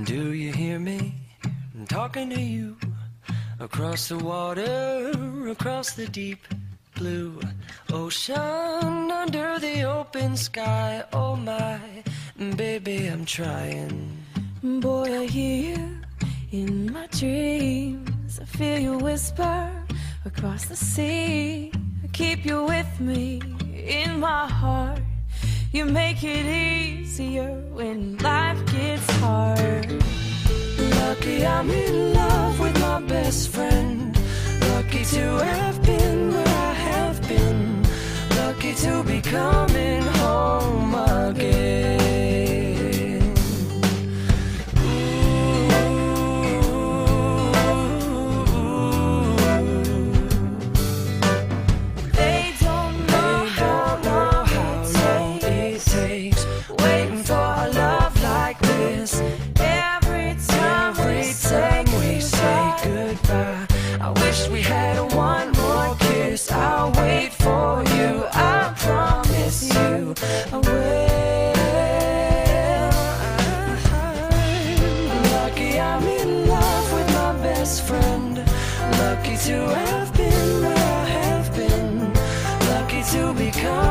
Do you hear me? I'm talking to you. Across the water, across the deep blue ocean, under the open sky. Oh my, baby, I'm trying. Boy, I hear you in my dreams. I feel you whisper across the sea. I keep you with me in my heart. You make it easier when life gets hard. Lucky I'm in love with my best friend. Lucky to have been where I have been. Lucky to be coming home again. They don't know how long it takes Waiting for a love like this. every time We say goodbye. I wish we had one more kiss. I'll wait for you. I promise you I will. Lucky I'm in love with my best friend. Lucky to have been where I have been. Lucky to be coming